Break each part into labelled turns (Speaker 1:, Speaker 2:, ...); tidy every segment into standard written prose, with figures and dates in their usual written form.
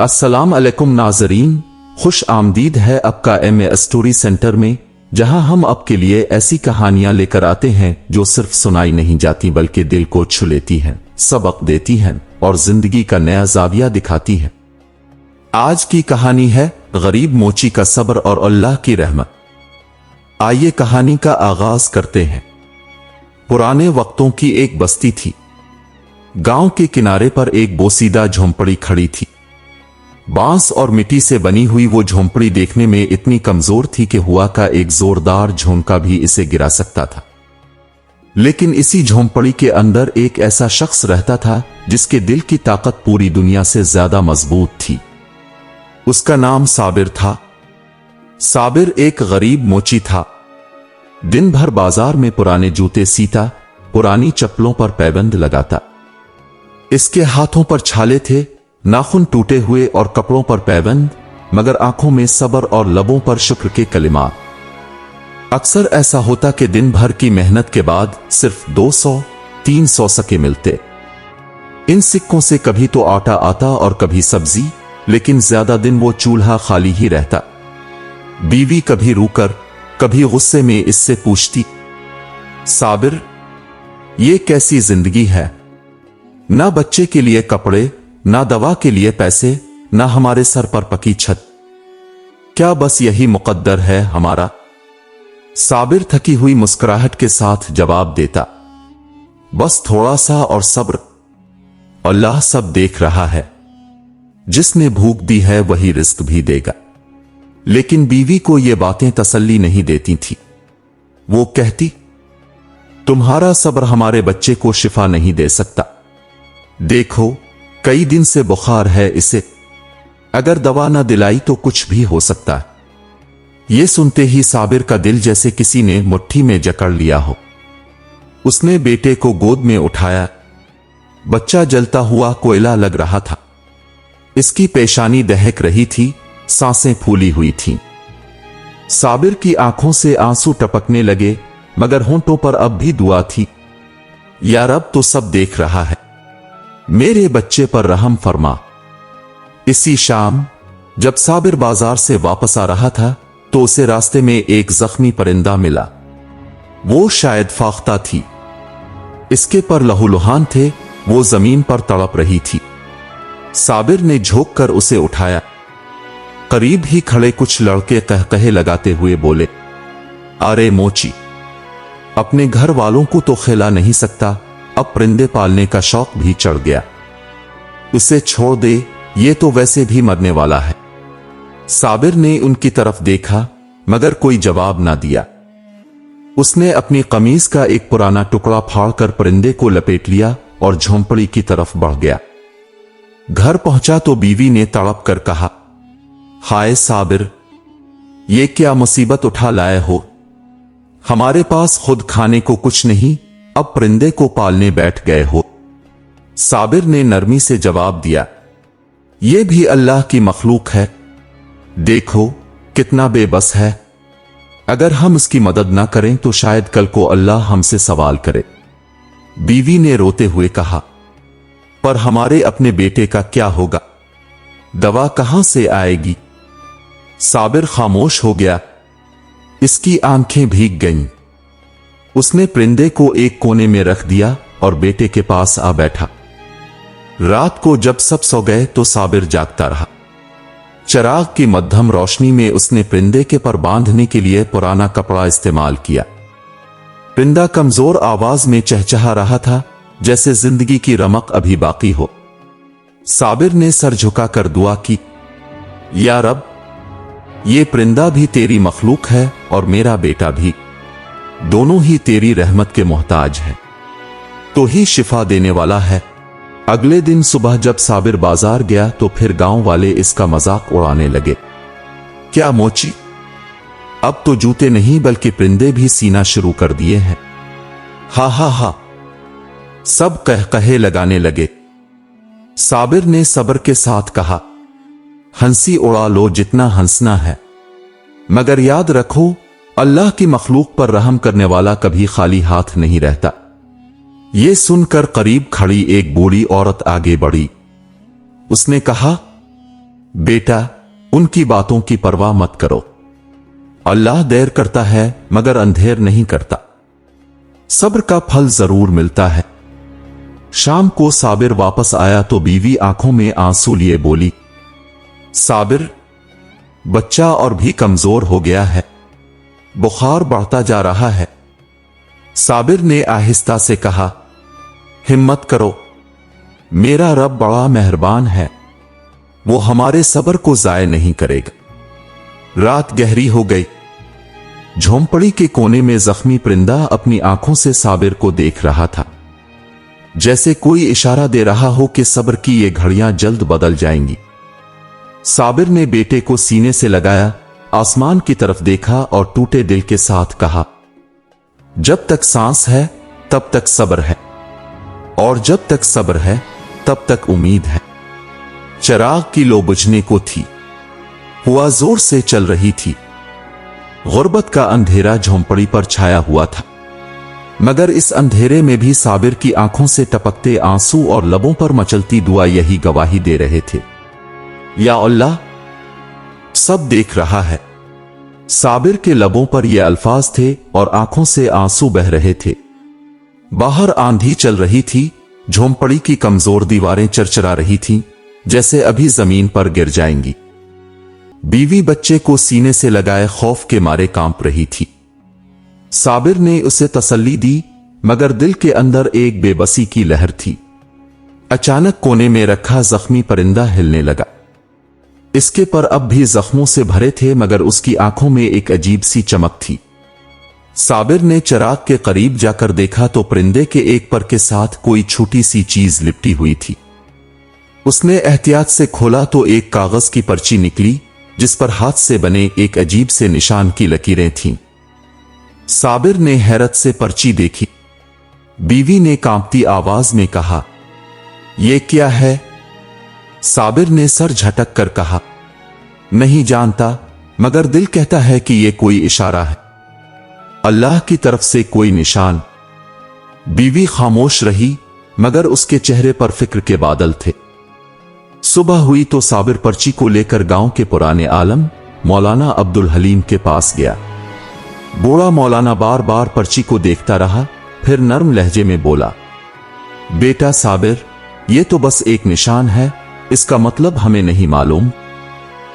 Speaker 1: अस्सलाम अलैकुम नाज़रीन, खुश आमदीद है आपका एमए स्टोरी सेंटर में, जहां हम आपके लिए ऐसी कहानियां लेकर आते हैं जो सिर्फ सुनाई नहीं जाती बल्कि दिल को छू लेती हैं, सबक देती हैं और जिंदगी का नया जाविया दिखाती हैं। आज की कहानी है गरीब मोची का सब्र और अल्लाह की रहमत। आइए कहानी का आगाज करते हैं। पुराने वक्तों की एक बस्ती थी। गांव के किनारे पर एक बोसीदा झोंपड़ी खड़ी थी। बांस और मिट्टी से बनी हुई वो झोंपड़ी देखने में इतनी कमजोर थी कि हवा का एक जोरदार झोंका भी इसे गिरा सकता था। लेकिन इसी झोंपड़ी के अंदर एक ऐसा शख्स रहता था जिसके दिल की ताकत पूरी दुनिया से ज्यादा मजबूत थी। उसका नाम साबिर था। साबिर एक गरीब मोची था। दिन भर बाजार में पुराने जूते सीता, पुरानी चप्पलों पर पैबंद लगाता। इसके हाथों पर छाले थे, नाखून टूटे हुए और कपड़ों पर पैबंद, मगर आंखों में सब्र और लबों पर शुक्र के कलिमात। अक्सर ऐसा होता कि दिन भर की मेहनत के बाद सिर्फ 200-300 सिक्के मिलते। इन सिक्कों से कभी तो आटा आता और कभी सब्जी, लेकिन ज्यादा दिन वो चूल्हा खाली ही रहता। बीवी कभी रूकर कभी गुस्से में इससे पूछती, साबिर, ये कैसी जिंदगी है? ना बच्चे के लिए कपड़े, ना दवा के लिए पैसे, ना हमारे सर पर पकी छत। क्या बस यही मुकद्दर है हमारा? साबिर थकी हुई मुस्कुराहट के साथ जवाब देता, बस थोड़ा सा और सब्र, अल्लाह सब देख रहा है। जिसने भूख दी है वही रिस्क भी देगा। लेकिन बीवी को ये बातें तसल्ली नहीं देती थी। वो कहती, तुम्हारा सब्र हमारे बच्चे को शिफा नहीं दे सकता। देखो, कई दिन से बुखार है इसे, अगर दवा न दिलाई तो कुछ भी हो सकता है। ये सुनते ही साबिर का दिल जैसे किसी ने मुट्ठी में जकड़ लिया हो। उसने बेटे को गोद में उठाया। बच्चा जलता हुआ कोयला लग रहा था। इसकी पेशानी दहक रही थी, सांसें फूली हुई थीं। साबिर की आंखों से आंसू टपकने लगे, मगर होंठों पर अब भी दुआ थी, या रब तो सब देख रहा है, मेरे बच्चे पर रहम फरमा। इसी शाम जब साबिर बाजार से वापस आ रहा था तो उसे रास्ते में एक जख्मी परिंदा मिला। वो शायद फाख्ता थी। इसके पर लहूलुहान थे, वो जमीन पर तड़प रही थी। साबिर ने झोंक कर उसे उठाया। करीब ही खड़े कुछ लड़के कहकहे लगाते हुए बोले, अरे मोची, अपने घर वालों को तो खिला नहीं सकता, अब परिंदे पालने का शौक भी चढ़ गया। उसे छोड़ दे, ये तो वैसे भी मरने वाला है। साबिर ने उनकी तरफ देखा, मगर कोई जवाब ना दिया। उसने अपनी कमीज का एक पुराना टुकड़ा फाड़कर परिंदे को लपेट लिया और झोंपड़ी की तरफ बढ़ गया। घर पहुंचा तो बीवी ने तड़प कर कहा, हाय साबिर, ये क्या मुसीबत उठा लाए हो? हमारे पास खुद खाने को कुछ नहीं, अब परिंदे को पालने बैठ गए हो। साबिर ने नरमी से जवाब दिया, ये भी अल्लाह की मखलूक है, देखो कितना बेबस है। अगर हम इसकी मदद ना करें तो शायद कल को अल्लाह हमसे सवाल करे। बीवी ने रोते हुए कहा, पर हमारे अपने बेटे का क्या होगा? दवा कहां से आएगी? साबिर खामोश हो गया। इसकी आंखें भीग गईं। उसने परिंदे को एक कोने में रख दिया और बेटे के पास आ बैठा। रात को जब सब सो गए तो साबिर जागता रहा। चिराग की मध्यम रोशनी में उसने परिंदे के पर बांधने के लिए पुराना कपड़ा इस्तेमाल किया। परिंदा कमजोर आवाज में चहचहा रहा था, जैसे जिंदगी की रमक अभी बाकी हो। साबिर ने सर झुकाकर दुआ की, या रब, ये परिंदा भी तेरी मखलूक है और मेरा बेटा भी, दोनों ही तेरी रहमत के मोहताज हैं, तो ही शिफा देने वाला है। अगले दिन सुबह जब साबिर बाजार गया तो फिर गांव वाले इसका मजाक उड़ाने लगे, क्या मोची, अब तो जूते नहीं बल्कि परिंदे भी सीना शुरू कर दिए हैं। हा हा हा, सब कहकहे लगाने लगे। साबिर ने सब्र के साथ कहा, हंसी उड़ा लो जितना हंसना है, मगर याद रखो, अल्लाह की मखलूक पर रहम करने वाला कभी खाली हाथ नहीं रहता। ये सुनकर करीब खड़ी एक बूढ़ी औरत आगे बढ़ी। उसने कहा, बेटा, उनकी बातों की परवाह मत करो। अल्लाह देर करता है मगर अंधेर नहीं करता। सब्र का फल जरूर मिलता है। शाम को साबिर वापस आया तो बीवी आंखों में आंसू लिए बोली, साबिर, बच्चा और भी कमजोर हो गया है, बुखार बढ़ता जा रहा है। साबिर ने आहिस्ता से कहा, हिम्मत करो, मेरा रब बड़ा मेहरबान है, वो हमारे सब्र को जाय नहीं करेगा। रात गहरी हो गई। झोंपड़ी के कोने में जख्मी परिंदा अपनी आंखों से साबिर को देख रहा था, जैसे कोई इशारा दे रहा हो कि सब्र की ये घड़ियां जल्द बदल जाएंगी। साबिर ने बेटे को सीने से लगाया, आसमान की तरफ देखा और टूटे दिल के साथ कहा, जब तक सांस है तब तक सब्र है, और जब तक सब्र है तब तक उम्मीद है। चिराग की लो बुझने को थी, हवा जोर से चल रही थी। गुर्बत का अंधेरा झोंपड़ी पर छाया हुआ था, मगर इस अंधेरे में भी साबिर की आंखों से टपकते आंसू और लबों पर मचलती दुआ यही गवाही दे रहे थे, या अल्लाह, सब देख रहा है। साबिर के लबों पर ये अल्फाज थे और आंखों से आंसू बह रहे थे। बाहर आंधी चल रही थी, झोंपड़ी की कमजोर दीवारें चरचरा रही थीं, जैसे अभी जमीन पर गिर जाएंगी। बीवी बच्चे को सीने से लगाए खौफ के मारे कांप रही थी। साबिर ने उसे तसल्ली दी, मगर दिल के अंदर एक बेबसी की लहर थी। अचानक कोने में रखा जख्मी परिंदा हिलने लगा। इसके पर अब भी जख्मों से भरे थे, मगर उसकी आंखों में एक अजीब सी चमक थी। साबिर ने चिराग के करीब जाकर देखा तो परिंदे के एक पर के साथ कोई छोटी सी चीज लिपटी हुई थी। उसने एहतियात से खोला तो एक कागज की पर्ची निकली, जिस पर हाथ से बने एक अजीब से निशान की लकीरें थीं। साबिर ने हैरत से पर्ची देखी। बीवी ने कांपती आवाज में कहा, यह क्या है? साबिर ने सर झटक कर कहा, नहीं जानता, मगर दिल कहता है कि यह कोई इशारा है, अल्लाह की तरफ से कोई निशान। बीवी खामोश रही, मगर उसके चेहरे पर फिक्र के बादल थे। सुबह हुई तो साबिर पर्ची को लेकर गांव के पुराने आलम मौलाना अब्दुल हलीम के पास गया। बूढ़ा मौलाना बार बार पर्ची को देखता रहा, फिर नर्म लहजे में बोला, बेटा साबिर, यह तो बस एक निशान है, इसका मतलब हमें नहीं मालूम,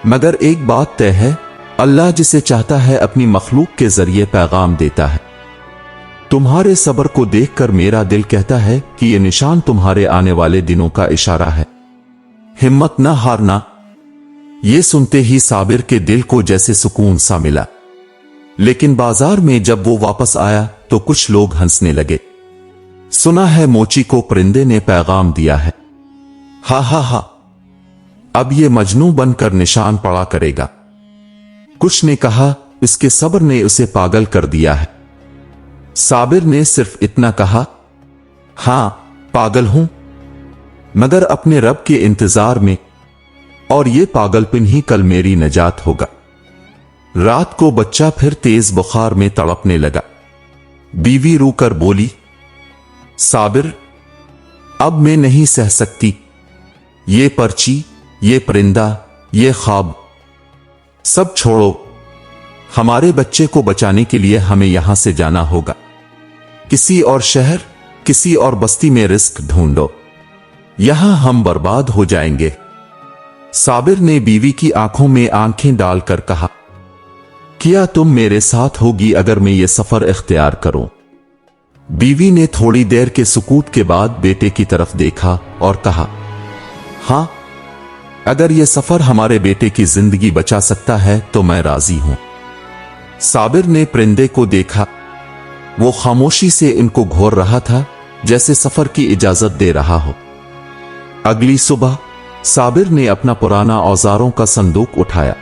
Speaker 1: मगर एक बात तय है, अल्लाह जिसे चाहता है अपनी मखलूक के जरिए पैगाम देता है। तुम्हारे सब्र को देखकर मेरा दिल कहता है कि यह निशान तुम्हारे आने वाले दिनों का इशारा है, हिम्मत न हारना। यह सुनते ही साबिर के दिल को जैसे सुकून सा मिला। लेकिन बाजार में जब वो वापस आया तो कुछ लोग हंसने लगे। सुना है मोची को परिंदे ने पैगाम दिया है, हा हा हा, अब ये मजनू बनकर निशान पड़ा करेगा। कुछ ने कहा, इसके सब्र ने उसे पागल कर दिया है। साबिर ने सिर्फ इतना कहा, हां, पागल हूं, मगर अपने रब के इंतजार में, और ये पागलपन ही कल मेरी नजात होगा। रात को बच्चा फिर तेज बुखार में तड़पने लगा। बीवी रूकर बोली, साबिर, अब मैं नहीं सह सकती, ये पर्ची, ये परिंदा, ये ख्वाब, सब छोड़ो। हमारे बच्चे को बचाने के लिए हमें यहां से जाना होगा। किसी और शहर, किसी और बस्ती में रिस्क ढूंढो, यहां हम बर्बाद हो जाएंगे। साबिर ने बीवी की आंखों में आंखें डालकर कहा, क्या तुम मेरे साथ होगी अगर मैं ये सफर इख्तियार करूं? बीवी ने थोड़ी देर के सुकूत के बाद बेटे की तरफ देखा और कहा, हां, अगर यह सफर हमारे बेटे की जिंदगी बचा सकता है तो मैं राजी हूं। साबिर ने परिंदे को देखा, वो खामोशी से इनको घोर रहा था, जैसे सफर की इजाजत दे रहा हो। अगली सुबह साबिर ने अपना पुराना औजारों का संदूक उठाया।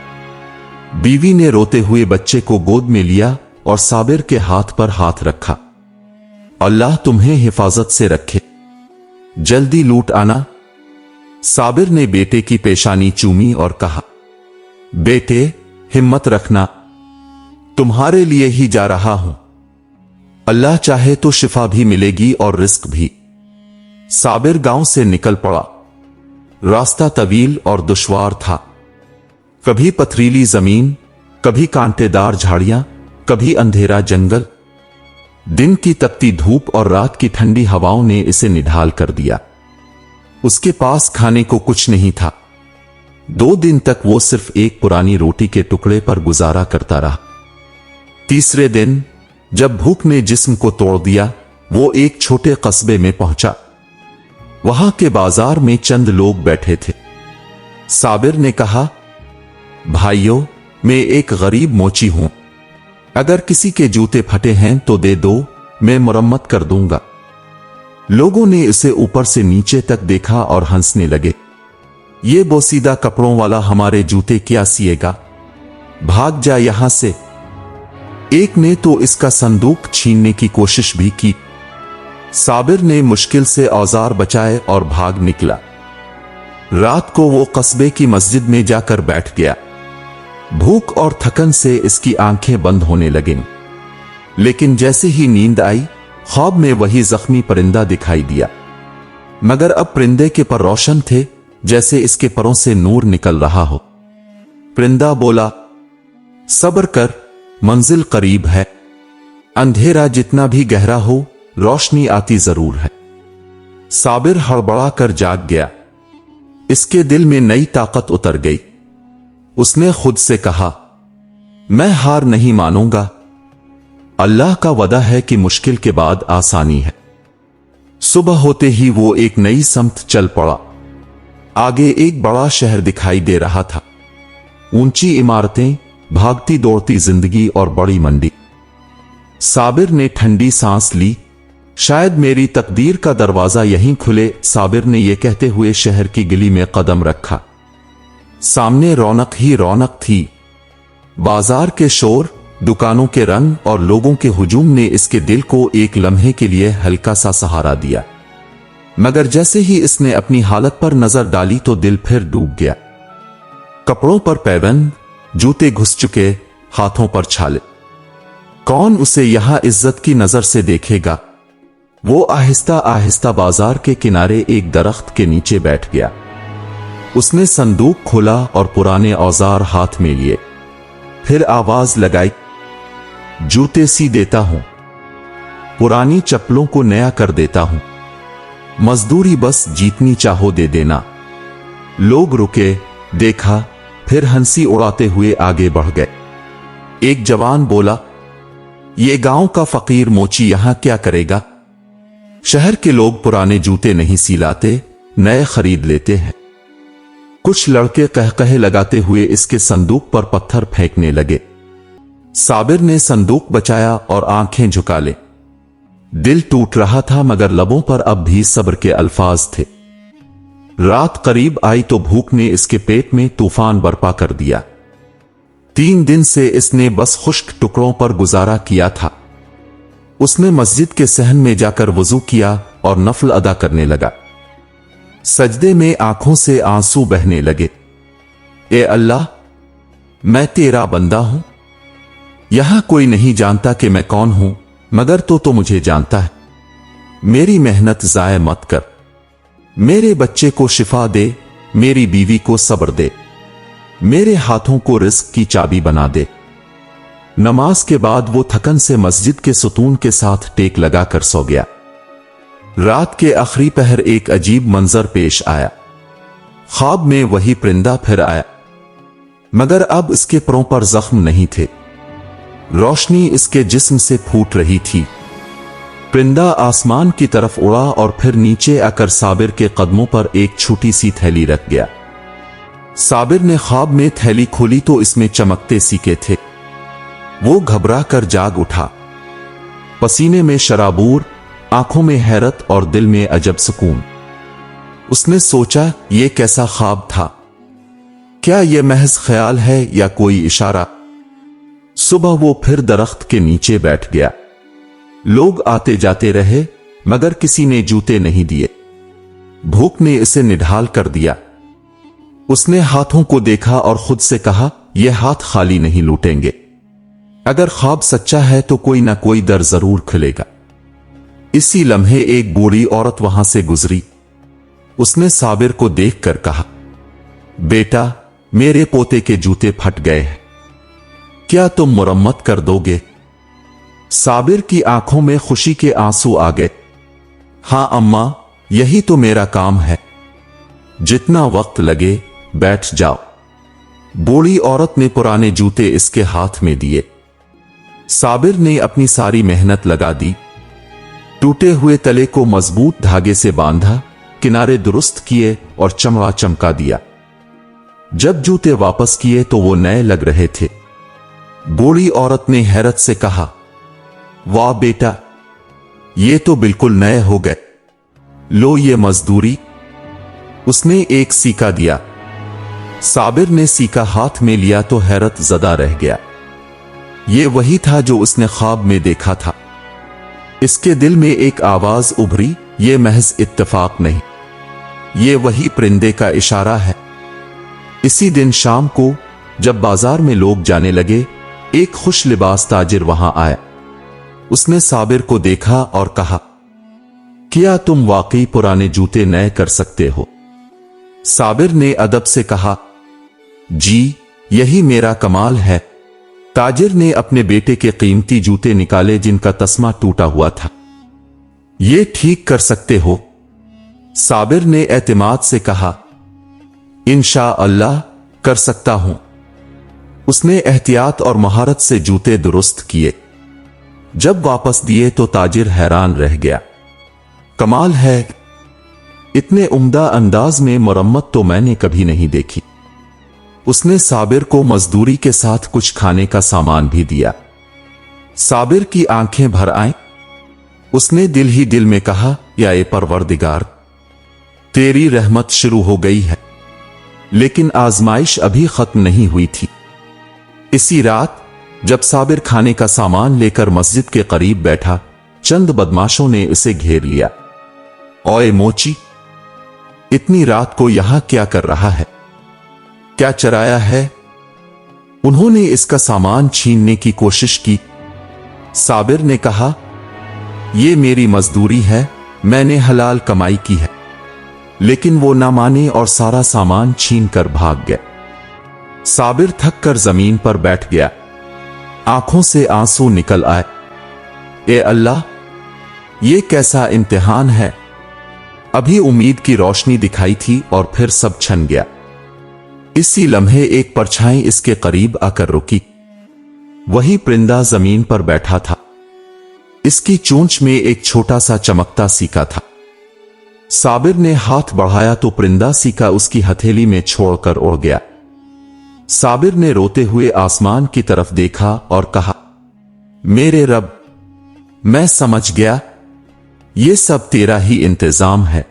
Speaker 1: बीवी ने रोते हुए बच्चे को गोद में लिया और साबिर के हाथ पर हाथ रखा। अल्लाह तुम्हें हिफाजत से रखे, जल्दी लूट आना। साबिर ने बेटे की पेशानी चूमी और कहा, बेटे, हिम्मत रखना, तुम्हारे लिए ही जा रहा हूं, अल्लाह चाहे तो शिफा भी मिलेगी और रिस्क भी। साबिर गांव से निकल पड़ा। रास्ता तवील और दुश्वार था। कभी पथरीली जमीन, कभी कांटेदार झाड़ियां, कभी अंधेरा जंगल। दिन की तपती धूप और रात की ठंडी हवाओं ने इसे निढाल कर दिया। उसके पास खाने को कुछ नहीं था। 2 दिन तक वो सिर्फ एक पुरानी रोटी के टुकड़े पर गुजारा करता रहा। तीसरे दिन जब भूख ने जिस्म को तोड़ दिया, वो एक छोटे कस्बे में पहुंचा। वहां के बाजार में चंद लोग बैठे थे। साबिर ने कहा, भाइयों, मैं एक गरीब मोची हूं। अगर किसी के जूते फटे हैं तो दे दो, मैं मरम्मत कर दूंगा। लोगों ने इसे ऊपर से नीचे तक देखा और हंसने लगे। ये बोसीदा कपड़ों वाला हमारे जूते क्या सिएगा, भाग जा यहां से। एक ने तो इसका संदूक छीनने की कोशिश भी की। साबिर ने मुश्किल से औजार बचाए और भाग निकला। रात को वो कस्बे की मस्जिद में जाकर बैठ गया। भूख और थकन से इसकी आंखें बंद होने लगीं। लेकिन जैसे ही नींद आई, ख्वाब में वही जख्मी परिंदा दिखाई दिया, मगर अब परिंदे के पर रोशन थे, जैसे इसके परों से नूर निकल रहा हो। परिंदा बोला, सब्र कर, मंजिल करीब है। अंधेरा जितना भी गहरा हो, रोशनी आती जरूर है। साबिर हड़बड़ा कर जाग गया। इसके दिल में नई ताकत उतर गई। उसने खुद से कहा, मैं हार नहीं मानूंगा। अल्लाह का वदा है कि मुश्किल के बाद आसानी है। सुबह होते ही वो एक नई समत चल पड़ा। आगे एक बड़ा शहर दिखाई दे रहा था। ऊंची इमारतें, भागती दौड़ती जिंदगी और बड़ी मंडी। साबिर ने ठंडी सांस ली। शायद मेरी तकदीर का दरवाजा यहीं खुले, साबिर ने यह कहते हुए शहर की गली में कदम रखा। सामने रौनक ही रौनक थी। बाजार के शोर, दुकानों के रंग और लोगों के हुजूम ने इसके दिल को एक लम्हे के लिए हल्का सा सहारा दिया। मगर जैसे ही इसने अपनी हालत पर नजर डाली तो दिल फिर डूब गया। कपड़ों पर पैबंद, जूते घुस चुके, हाथों पर छाले। कौन उसे यहां इज्जत की नजर से देखेगा। वो आहिस्ता आहिस्ता बाजार के किनारे एक दरख्त के नीचे बैठ गया। उसने संदूक खोला और पुराने औजार हाथ में लिए। फिर आवाज लगाई, जूते सी देता हूं, पुरानी चप्पलों को नया कर देता हूं, मजदूरी बस जीतनी चाहो दे देना। लोग रुके, देखा, फिर हंसी उड़ाते हुए आगे बढ़ गए। एक जवान बोला, ये गांव का फकीर मोची यहां क्या करेगा। शहर के लोग पुराने जूते नहीं सिलाते, नए खरीद लेते हैं। कुछ लड़के कहकहे लगाते हुए इसके संदूक पर पत्थर फेंकने लगे। साबिर ने संदूक बचाया और आंखें झुका ले। दिल टूट रहा था, मगर लबों पर अब भी सब्र के अल्फाज थे। रात करीब आई तो भूख ने इसके पेट में तूफान बरपा कर दिया। 3 दिन से इसने बस खुश्क टुकड़ों पर गुजारा किया था। उसने मस्जिद के सहन में जाकर वजू किया और नफल अदा करने लगा। सजदे में आंखों से आंसू बहने लगे। ए अल्लाह, मैं तेरा बंदा हूं। यहां कोई नहीं जानता कि मैं कौन हूं, मगर तो मुझे जानता है। मेरी मेहनत जाया मत कर। मेरे बच्चे को शिफा दे, मेरी बीवी को सब्र दे, मेरे हाथों को रिस्क की चाबी बना दे। नमाज के बाद वो थकन से मस्जिद के सुतून के साथ टेक लगाकर सो गया। रात के आखिरी पहर एक अजीब मंजर पेश आया। ख्वाब में वही परिंदा फिर आया, मगर अब इसके परों पर जख्म नहीं थे। रोशनी इसके जिस्म से फूट रही थी। परिंदा आसमान की तरफ उड़ा और फिर नीचे आकर साबिर के कदमों पर एक छोटी सी थैली रख गया। साबिर ने ख्वाब में थैली खोली तो इसमें चमकते सिक्के थे। वो घबरा कर जाग उठा। पसीने में शराबूर, आंखों में हैरत और दिल में अजब सुकून। उसने सोचा, ये कैसा ख्वाब था। क्या यह महज ख्याल है या कोई इशारा। सुबह वो फिर दरख्त के नीचे बैठ गया। लोग आते जाते रहे, मगर किसी ने जूते नहीं दिए। भूख ने इसे निढाल कर दिया। उसने हाथों को देखा और खुद से कहा, यह हाथ खाली नहीं लूटेंगे। अगर ख्वाब सच्चा है तो कोई ना कोई दर जरूर खुलेगा। इसी लम्हे एक बूढ़ी औरत वहां से गुजरी। उसने साबिर को देखकर कहा, बेटा, मेरे पोते के जूते फट गए हैं, क्या तुम मुरम्मत कर दोगे? साबिर की आंखों में खुशी के आंसू आ गए। हाँ अम्मा, यही तो मेरा काम है, जितना वक्त लगे बैठ जाओ। बूढ़ी औरत ने पुराने जूते इसके हाथ में दिए। साबिर ने अपनी सारी मेहनत लगा दी। टूटे हुए तले को मजबूत धागे से बांधा, किनारे दुरुस्त किए और चमड़ा चमका दिया। जब जूते वापस किए तो वो नए लग रहे थे। बूढ़ी औरत ने हैरत से कहा, वाह बेटा, ये तो बिल्कुल नए हो गए। लो ये मजदूरी। उसने एक सिक्का दिया। साबिर ने सिक्का हाथ में लिया तो हैरत ज़दा रह गया। ये वही था जो उसने ख्वाब में देखा था। इसके दिल में एक आवाज उभरी, ये महज इत्तेफाक नहीं, ये वही परिंदे का इशारा है। इसी दिन शाम को जब बाजार में लोग जाने लगे, एक खुश लिबास ताजिर वहां आया। उसने साबिर को देखा और कहा, क्या तुम वाकई पुराने जूते नए कर सकते हो? साबिर ने अदब से कहा, जी, यही मेरा कमाल है। ताजिर ने अपने बेटे के कीमती जूते निकाले जिनका तस्मा टूटा हुआ था। ये ठीक कर सकते हो? साबिर ने एतमाद से कहा, इंशाअल्लाह कर सकता हूं। उसने एहतियात और महारत से जूते दुरुस्त किए। जब वापस दिए तो ताजिर हैरान रह गया। कमाल है, इतने उम्दा अंदाज में मरम्मत तो मैंने कभी नहीं देखी। उसने साबिर को मजदूरी के साथ कुछ खाने का सामान भी दिया। साबिर की आंखें भर आईं। उसने दिल ही दिल में कहा, या ए परवरदिगार, तेरी रहमत शुरू हो गई है, लेकिन आजमाइश अभी खत्म नहीं हुई थी। इसी रात जब साबिर खाने का सामान लेकर मस्जिद के करीब बैठा, चंद बदमाशों ने उसे घेर लिया। ओए मोची, इतनी रात को यहां क्या कर रहा है? क्या चराया है? उन्होंने इसका सामान छीनने की कोशिश की। साबिर ने कहा, यह मेरी मजदूरी है, मैंने हलाल कमाई की है। लेकिन वो ना माने और सारा सामान छीन कर भाग गए। साबिर थक कर जमीन पर बैठ गया। आंखों से आंसू निकल आए। ए अल्लाह, ये कैसा इम्तिहान है? अभी उम्मीद की रोशनी दिखाई थी और फिर सब छन गया। इसी लम्हे एक परछाई इसके करीब आकर रुकी। वही परिंदा जमीन पर बैठा था। इसकी चोंच में एक छोटा सा चमकता सिक्का था। साबिर ने हाथ बढ़ाया तो परिंदा सिक्का उसकी हथेली में छोड़कर उड़ गया। साबिर ने रोते हुए आसमान की तरफ देखा और कहा, मेरे रब, मैं समझ गया, ये सब तेरा ही इंतजाम है।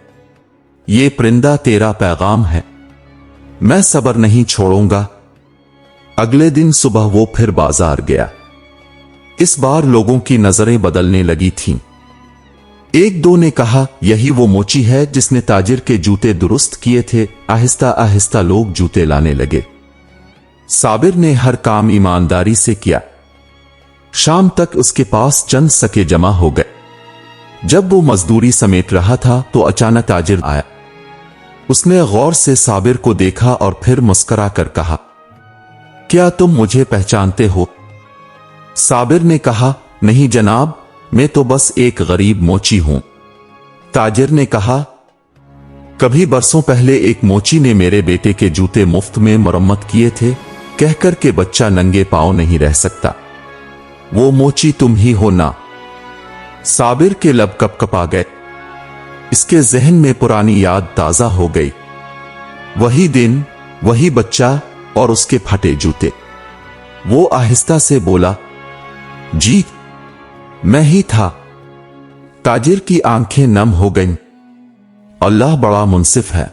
Speaker 1: ये परिंदा तेरा पैगाम है। मैं सब्र नहीं छोड़ूंगा। अगले दिन सुबह वो फिर बाजार गया। इस बार लोगों की नजरें बदलने लगी थीं। एक दो ने कहा, यही वो मोची है जिसने ताजिर के जूते दुरुस्त किए थे। आहिस्ता आहिस्ता लोग जूते लाने लगे। साबिर ने हर काम ईमानदारी से किया। शाम तक उसके पास चंद सके जमा हो गए। जब वो मजदूरी समेट रहा था तो अचानक ताजिर आया। उसने गौर से साबिर को देखा और फिर मुस्कुरा कर कहा, क्या तुम मुझे पहचानते हो? साबिर ने कहा, नहीं जनाब, मैं तो बस एक गरीब मोची हूं। ताजिर ने कहा, कभी बरसों पहले एक मोची ने मेरे बेटे के जूते मुफ्त में मरम्मत किए थे, कहकर के बच्चा नंगे पांव नहीं रह सकता। वो मोची तुम ही हो ना? साबिर के लब कपकपा गए। इसके जहन में पुरानी याद ताजा हो गई। वही दिन, वही बच्चा और उसके फटे जूते। वो आहिस्ता से बोला, जी, मैं ही था। ताजिर की आंखें नम हो गईं। अल्लाह बड़ा मुंसिफ है।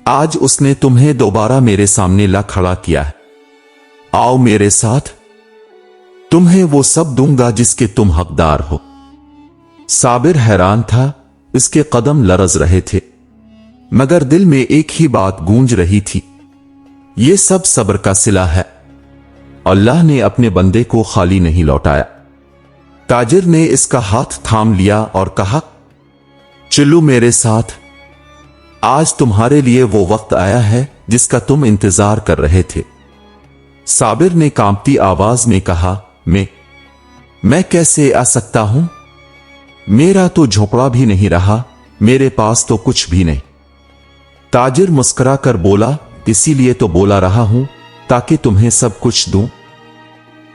Speaker 1: आज उसने तुम्हें दोबारा मेरे सामने ला खड़ा किया है। आओ मेरे साथ, तुम्हें वो सब दूंगा जिसके तुम हकदार हो। साबिर हैरान था। इसके कदम लरज रहे थे, मगर दिल में एक ही बात गूंज रही थी, ये सब सब्र का सिला है। अल्लाह ने अपने बंदे को खाली नहीं लौटाया। ताजिर ने इसका हाथ थाम लिया और कहा, चलो मेरे साथ, आज तुम्हारे लिए वो वक्त आया है जिसका तुम इंतजार कर रहे थे। साबिर ने कांपती आवाज में कहा, मैं कैसे आ सकता हूं? मेरा तो झोपड़ा भी नहीं रहा, मेरे पास तो कुछ भी नहीं। ताजिर मुस्कुरा कर बोला, इसीलिए तो बोला रहा हूं ताकि तुम्हें सब कुछ दूं।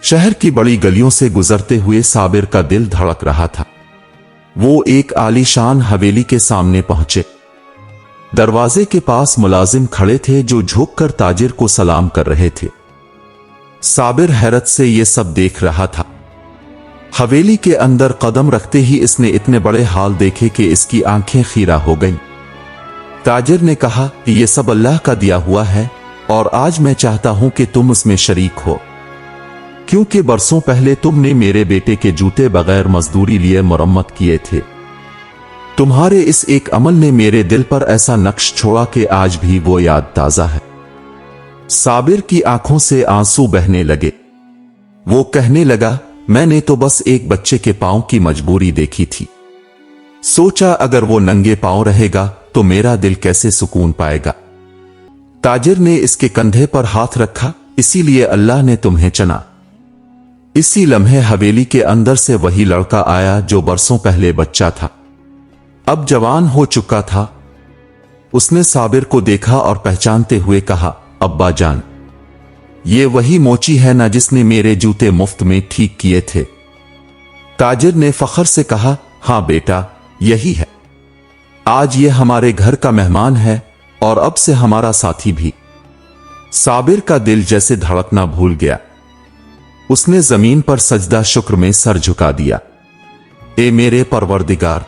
Speaker 1: शहर की बड़ी गलियों से गुजरते हुए साबिर का दिल धड़क रहा था। वो एक आलीशान हवेली के सामने पहुंचे। दरवाजे के पास मुलाजिम खड़े थे जो झुककर ताजिर को सलाम कर रहे थे। साबिर हैरत से ये सब देख रहा था। हवेली के अंदर कदम रखते ही इसने इतने बड़े हाल देखे कि इसकी आंखें खीरा हो गईं। ताजिर ने कहा कि ये सब अल्लाह का दिया हुआ है और आज मैं चाहता हूं कि तुम उसमें शरीक हो, क्योंकि बरसों पहले तुमने मेरे बेटे के जूते बगैर मजदूरी लिए मरम्मत किए थे। तुम्हारे इस एक अमल ने मेरे दिल पर ऐसा नक्श छोड़ा कि आज भी वो याद ताजा है। साबिर की आंखों से आंसू बहने लगे। वो कहने लगा, मैंने तो बस एक बच्चे के पांव की मजबूरी देखी थी। सोचा अगर वो नंगे पांव रहेगा तो मेरा दिल कैसे सुकून पाएगा। ताजिर ने इसके कंधे पर हाथ रखा, इसीलिए अल्लाह ने तुम्हें चुना। इसी लम्हे हवेली के अंदर से वही लड़का आया जो बरसों पहले बच्चा था, अब जवान हो चुका था। उसने साबिर को देखा और पहचानते हुए कहा, अब्बा जान, ये वही मोची है ना जिसने मेरे जूते मुफ्त में ठीक किए थे। ताजिर ने फख्र से कहा, हां बेटा, यही है। आज ये हमारे घर का मेहमान है और अब से हमारा साथी भी। साबिर का दिल जैसे धड़कना भूल गया। उसने जमीन पर सजदा शुक्र में सर झुका दिया। ए मेरे परवरदिगार,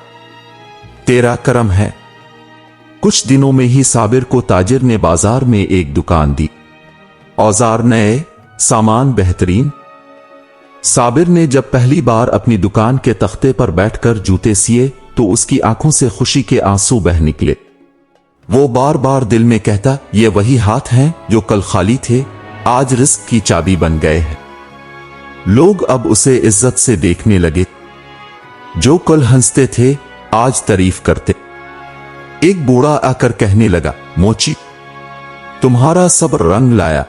Speaker 1: तेरा करम है। कुछ दिनों में ही साबिर को ताजिर ने बाजार में एक दुकान दी। औजार नए, सामान बेहतरीन। साबिर ने जब पहली बार अपनी दुकान के तख्ते पर बैठकर जूते सिए तो उसकी आंखों से खुशी के आंसू बह निकले। वो बार बार दिल में कहता, ये वही हाथ हैं जो कल खाली थे, आज रिस्क की चाबी बन गए हैं। लोग अब उसे इज्जत से देखने लगे। जो कल हंसते थे आज तारीफ करते। एक बूढ़ा आकर कहने लगा, मोची, तुम्हारा सब्र रंग लाया।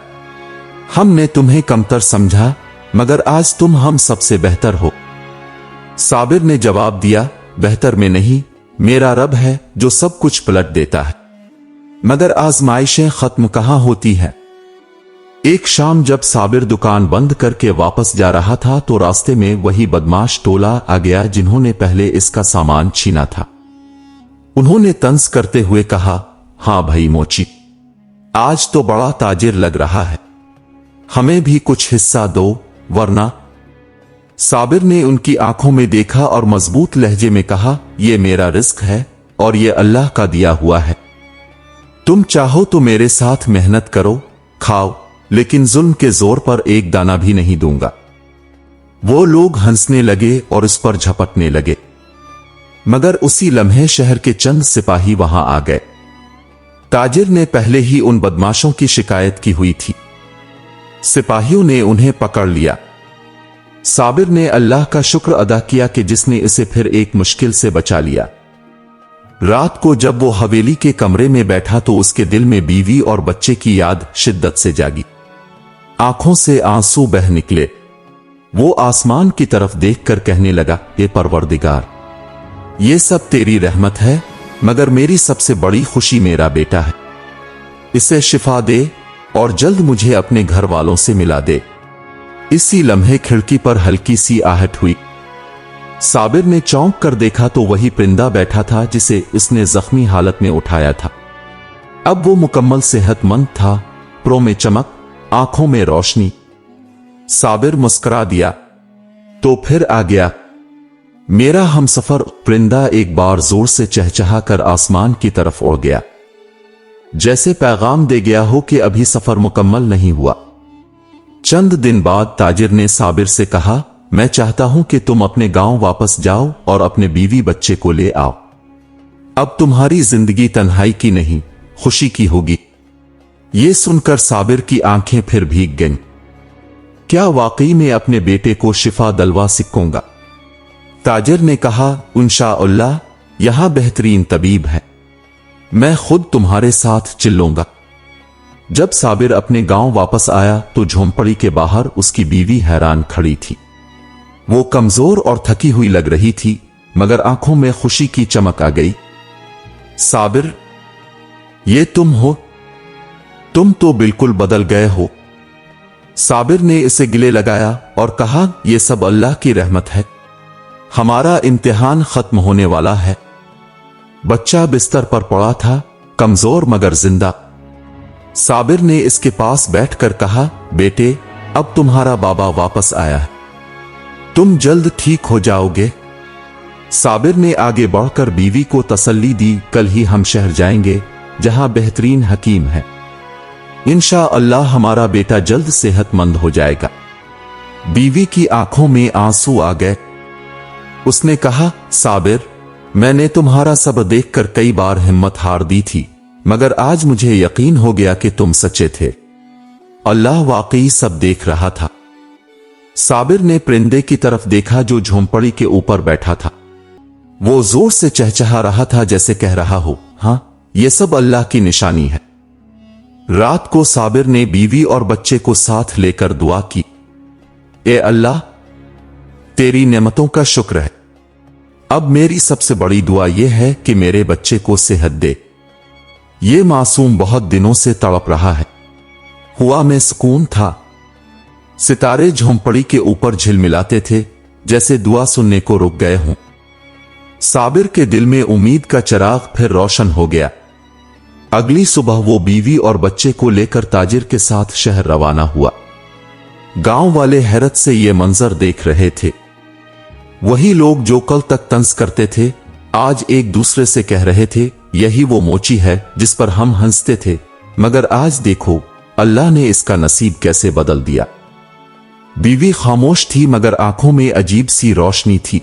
Speaker 1: हमने तुम्हें कमतर समझा, मगर आज तुम हम सबसे बेहतर हो। साबिर ने जवाब दिया, बेहतर में नहीं, मेरा रब है जो सब कुछ पलट देता है। मगर आजमाइशें खत्म कहां होती हैं। एक शाम जब साबिर दुकान बंद करके वापस जा रहा था तो रास्ते में वही बदमाश टोला आ गया जिन्होंने पहले इसका सामान छीना था। उन्होंने तंज करते हुए कहा, हां भाई मोची, आज तो बड़ा ताजिर लग रहा है, हमें भी कुछ हिस्सा दो वरना। साबिर ने उनकी आंखों में देखा और मजबूत लहजे में कहा, यह मेरा रिस्क है और यह अल्लाह का दिया हुआ है। तुम चाहो तो मेरे साथ मेहनत करो, खाओ, लेकिन जुल्म के जोर पर एक दाना भी नहीं दूंगा। वो लोग हंसने लगे और उस पर झपटने लगे, मगर उसी लम्हे शहर के चंद सिपाही वहां आ गए। ताजिर ने पहले ही उन बदमाशों की शिकायत की हुई थी। सिपाहियों ने उन्हें पकड़ लिया। साबिर ने अल्लाह का शुक्र अदा किया कि जिसने इसे फिर एक मुश्किल से बचा लिया। रात को जब वो हवेली के कमरे में बैठा तो उसके दिल में बीवी और बच्चे की याद शिद्दत से जागी। आंखों से आंसू बह निकले। वो आसमान की तरफ देखकर कहने लगा, हे परवरदिगार, ये सब तेरी रहमत है, मगर मेरी सबसे बड़ी खुशी मेरा बेटा है। इसे शिफा दे और जल्द मुझे अपने घर वालों से मिला दे। इसी लम्हे खिड़की पर हल्की सी आहट हुई। साबिर ने चौंक कर देखा तो वही परिंदा बैठा था जिसे उसने जख्मी हालत में उठाया था। अब वो मुकम्मल सेहतमंद था, परों में चमक, आंखों में रोशनी। साबिर मुस्कुरा दिया तो फिर आ गया। मेरा हमसफर परिंदा एक बार जोर से चहचहा कर आसमान की तरफ उड़ गया, जैसे पैगाम दे गया हो कि अभी सफर मुकम्मल नहीं हुआ। चंद दिन बाद ताजिर ने साबिर से कहा, मैं चाहता हूं कि तुम अपने गांव वापस जाओ और अपने बीवी बच्चे को ले आओ। अब तुम्हारी जिंदगी तन्हाई की नहीं, खुशी की होगी। ये सुनकर साबिर की आंखें फिर भीग गईं। क्या वाकई में अपने बेटे को शिफा दिलवा सकूंगा? ताजिर ने कहा, इंशाअल्लाह, यहां बेहतरीन तबीब है, मैं खुद तुम्हारे साथ चलूंगा। जब साबिर अपने गांव वापस आया तो झोंपड़ी के बाहर उसकी बीवी हैरान खड़ी थी। वो कमजोर और थकी हुई लग रही थी, मगर आंखों में खुशी की चमक आ गई। साबिर, ये तुम हो? तुम तो बिल्कुल बदल गए हो। साबिर ने इसे गिले लगाया और कहा, यह सब अल्लाह की रहमत है। हमारा इम्तिहान खत्म होने वाला है। बच्चा बिस्तर पर पड़ा था, कमजोर मगर जिंदा। साबिर ने इसके पास बैठकर कहा, बेटे, अब तुम्हारा बाबा वापस आया है, तुम जल्द ठीक हो जाओगे। साबिर ने आगे बढ़कर बीवी को तसल्ली दी, कल ही हम शहर जाएंगे जहां बेहतरीन हकीम है। इंशाअल्लाह हमारा बेटा जल्द सेहतमंद हो जाएगा। बीवी की आंखों में आंसू आ गए। उसने कहा, साबिर, मैंने तुम्हारा सब देखकर कई बार हिम्मत हार दी थी, मगर आज मुझे यकीन हो गया कि तुम सच्चे थे। अल्लाह वाकई सब देख रहा था। साबिर ने परिंदे की तरफ देखा जो झोंपड़ी के ऊपर बैठा था। वो जोर से चहचहा रहा था, जैसे कह रहा हो, हां, ये सब अल्लाह की निशानी है। रात को साबिर ने बीवी और बच्चे को साथ लेकर दुआ की, ए अल्लाह, तेरी नेमतों का शुक्र है। अब मेरी सबसे बड़ी दुआ यह है कि मेरे बच्चे को सेहत दे। ये मासूम बहुत दिनों से तड़प रहा है। हुआ में सुकून था। सितारे झोंपड़ी के ऊपर झिलमिलाते थे, जैसे दुआ सुनने को रुक गए हों। साबिर के दिल में उम्मीद का चिराग फिर रोशन हो गया। अगली सुबह वो बीवी और बच्चे को लेकर ताजिर के साथ शहर रवाना हुआ। गांव वाले हैरत से ये मंजर देख रहे थे। वही लोग जो कल तक तंज करते थे, आज एक दूसरे से कह रहे थे, यही वो मोची है जिस पर हम हंसते थे, मगर आज देखो अल्लाह ने इसका नसीब कैसे बदल दिया। बीवी खामोश थी, मगर आंखों में अजीब सी रोशनी थी।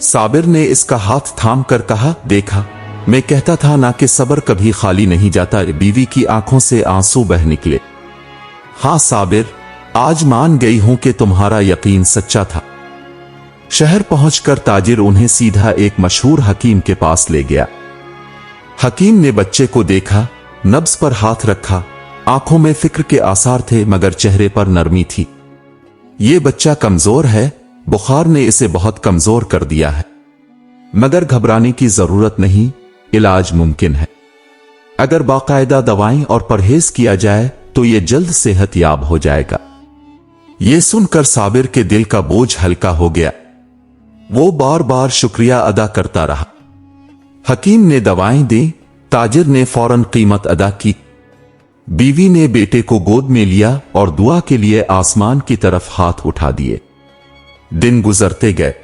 Speaker 1: साबिर ने इसका हाथ थाम कर कहा, देखा, मैं कहता था ना कि सब्र कभी खाली नहीं जाता। बीवी की आंखों से आंसू बह निकले। हां साबिर, आज मान गई हूं कि तुम्हारा यकीन सच्चा था। शहर पहुंचकर ताजिर उन्हें सीधा एक मशहूर हकीम के पास ले गया। हकीम ने बच्चे को देखा, नब्ज पर हाथ रखा। आंखों में फिक्र के आसार थे, मगर चेहरे पर नरमी थी। ये बच्चा कमजोर है, बुखार ने इसे बहुत कमजोर कर दिया है, मगर घबराने की जरूरत नहीं, इलाज मुमकिन है। अगर बाकायदा दवाएं और परहेज किया जाए तो यह जल्द सेहतयाब हो जाएगा। यह सुनकर साबिर के दिल का बोझ हल्का हो गया। वो बार बार शुक्रिया अदा करता रहा। हकीम ने दवाएं दी, ताजिर ने फौरन कीमत अदा की। बीवी ने बेटे को गोद में लिया और दुआ के लिए आसमान की तरफ हाथ उठा दिए। दिन गुजरते गए।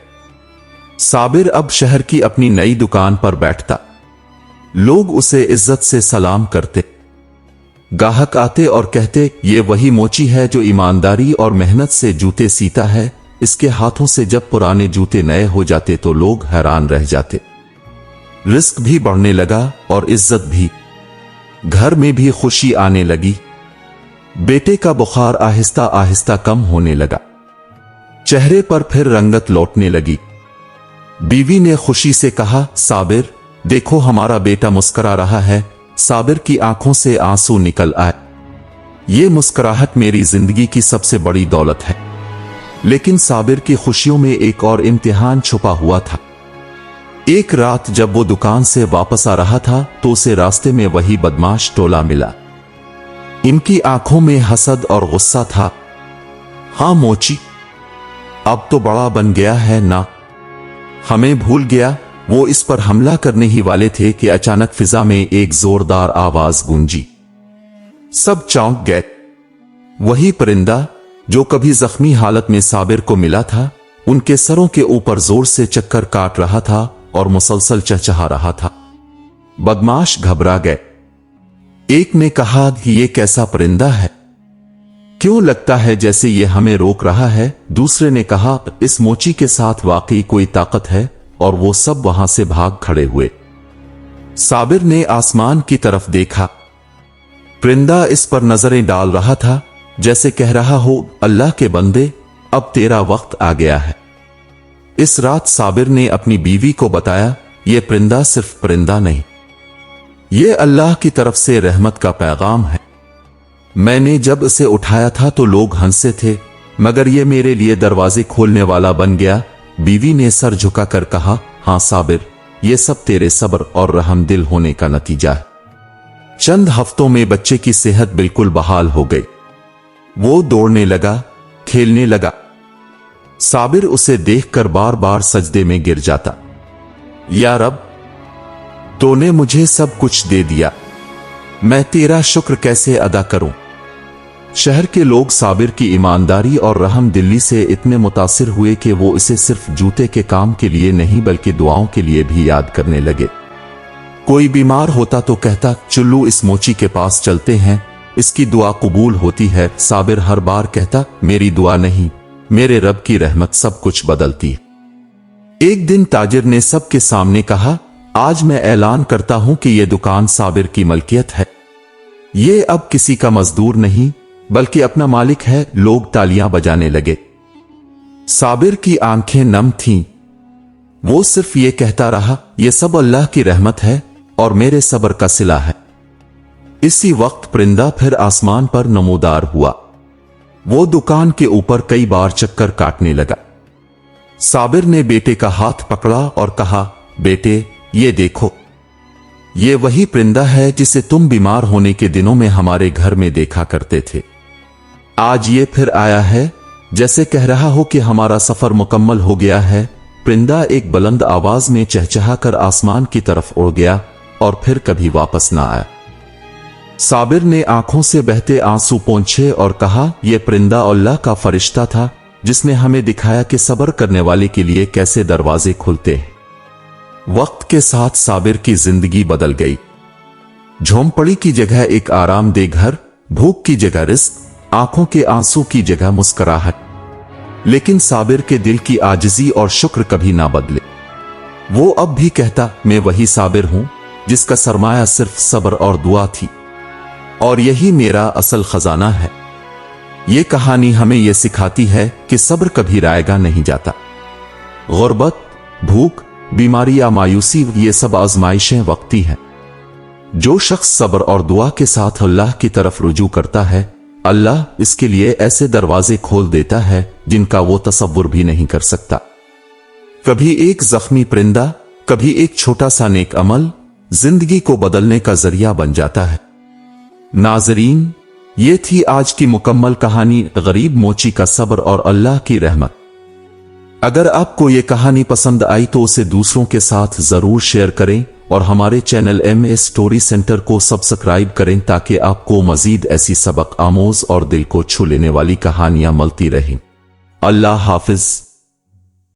Speaker 1: साबिर अब शहर की अपनी नई दुकान पर बैठता। लोग उसे इज्जत से सलाम करते। गाहक आते और कहते, ये वही मोची है जो ईमानदारी और मेहनत से जूते सीता है। इसके हाथों से जब पुराने जूते नए हो जाते तो लोग हैरान रह जाते। रिस्क भी बढ़ने लगा और इज्जत भी। घर में भी खुशी आने लगी। बेटे का बुखार आहिस्ता आहिस्ता कम होने लगा। चेहरे पर फिर रंगत लौटने लगी। बीवी ने खुशी से कहा, साबिर, देखो हमारा बेटा मुस्कुरा रहा है। साबिर की आंखों से आंसू निकल आए। ये मुस्कुराहट मेरी जिंदगी की सबसे बड़ी दौलत है। लेकिन साबिर की खुशियों में एक और इम्तिहान छुपा हुआ था। एक रात जब वो दुकान से वापस आ रहा था तो उसे रास्ते में वही बदमाश टोला मिला। इनकी आंखों में हसद और गुस्सा था। हां मोची, अब तो बड़ा बन गया है ना, हमें भूल गया। वो इस पर हमला करने ही वाले थे कि अचानक फिजा में एक जोरदार आवाज गूंजी। सब चौंक गए। वही परिंदा जो कभी जख्मी हालत में साबिर को मिला था, उनके सरों के ऊपर जोर से चक्कर काट रहा था और मुसलसल चहचहा रहा था। बदमाश घबरा गए। एक ने कहा कि ये कैसा परिंदा है, क्यों लगता है जैसे ये हमें रोक रहा है। दूसरे ने कहा, इस मोची के साथ वाकई कोई ताकत है। और वो सब वहां से भाग खड़े हुए। साबिर ने आसमान की तरफ देखा। परिंदा इस पर नजरें डाल रहा था, जैसे कह रहा हो, अल्लाह के बंदे, अब तेरा वक्त आ गया है। इस रात साबिर ने अपनी बीवी को बताया, यह परिंदा सिर्फ परिंदा नहीं, यह अल्लाह की तरफ से रहमत का पैगाम है। मैंने जब इसे उठाया था तो लोग हंसे थे, मगर ये मेरे लिए दरवाजे खोलने वाला बन गया। बीवी ने सर झुकाकर कहा, हाँ साबिर, ये सब तेरे सब्र और रहम दिल होने का नतीजा है। चंद हफ्तों में बच्चे की सेहत बिल्कुल बहाल हो गई। वो दौड़ने लगा, खेलने लगा। साबिर उसे देखकर बार बार सजदे में गिर जाता। या रब, तूने मुझे सब कुछ दे दिया, मैं तेरा शुक्र कैसे अदा करूं। शहर के लोग साबिर की ईमानदारी और रहम दिली से इतने मुतासिर हुए कि वो इसे सिर्फ जूते के काम के लिए नहीं बल्कि दुआओं के लिए भी याद करने लगे। कोई बीमार होता तो कहता, चुल्लू इस मोची के पास चलते हैं, इसकी दुआ कबूल होती है। साबिर हर बार कहता, मेरी दुआ नहीं, मेरे रब की रहमत सब कुछ बदलती है। एक दिन ताजिर ने सबके सामने कहा, आज मैं ऐलान करता हूं कि यह दुकान साबिर की मलकियत है। ये अब किसी का मजदूर नहीं बल्कि अपना मालिक है। लोग तालियां बजाने लगे। साबिर की आंखें नम थीं। वो सिर्फ ये कहता रहा, यह सब अल्लाह की रहमत है और मेरे सब्र का सिला है। इसी वक्त परिंदा फिर आसमान पर नमूदार हुआ। वो दुकान के ऊपर कई बार चक्कर काटने लगा। साबिर ने बेटे का हाथ पकड़ा और कहा, बेटे, ये देखो, ये वही परिंदा है जिसे तुम बीमार होने के दिनों में हमारे घर में देखा करते थे। आज ये फिर आया है, जैसे कह रहा हो कि हमारा सफर मुकम्मल हो गया है। परिंदा एक बुलंद आवाज में चहचहाकर आसमान की तरफ उड़ गया और फिर कभी वापस ना आया। साबिर ने आंखों से बहते आंसू पोंछे और कहा, यह परिंदा अल्लाह का फरिश्ता था जिसने हमें दिखाया कि सब्र करने वाले के लिए कैसे दरवाजे खुलते हैं। वक्त के साथ साबिर की जिंदगी बदल गई। झोंपड़ी की जगह एक आरामदेह घर, भूख की जगह रिस्क, आंखों के आंसू की जगह मुस्कुराहट। लेकिन साबिर के दिल की आजिज़ी और शुक्र कभी ना बदले। वो अब भी कहता, मैं वही साबिर हूं जिसका सरमाया सिर्फ सब्र और दुआ थी, और यही मेरा असल खजाना है। ये कहानी हमें यह सिखाती है कि सब्र कभी रायगा नहीं जाता। गुर्बत, भूख, बीमारी या मायूसी, ये सब आजमाइशें वक्ती हैं। जो शख्स सब्र और दुआ के साथ अल्लाह की तरफ रुजू करता है, अल्लाह इसके लिए ऐसे दरवाजे खोल देता है जिनका वो तसव्वुर भी नहीं कर सकता। कभी एक जख्मी परिंदा, कभी एक छोटा सा नेक अमल जिंदगी को बदलने का जरिया बन जाता है। नाजरीन, ये थी आज की मुकम्मल कहानी, गरीब मोची का सब्र और अल्लाह की रहमत। अगर आपको ये कहानी पसंद आई तो उसे दूसरों के साथ जरूर शेयर करें और हमारे चैनल MS स्टोरी सेंटर को सब्सक्राइब करें ताकि आपको मजीद ऐसी सबक आमोज और दिल को छू लेने वाली कहानियां मिलती रहें। अल्लाह हाफिज।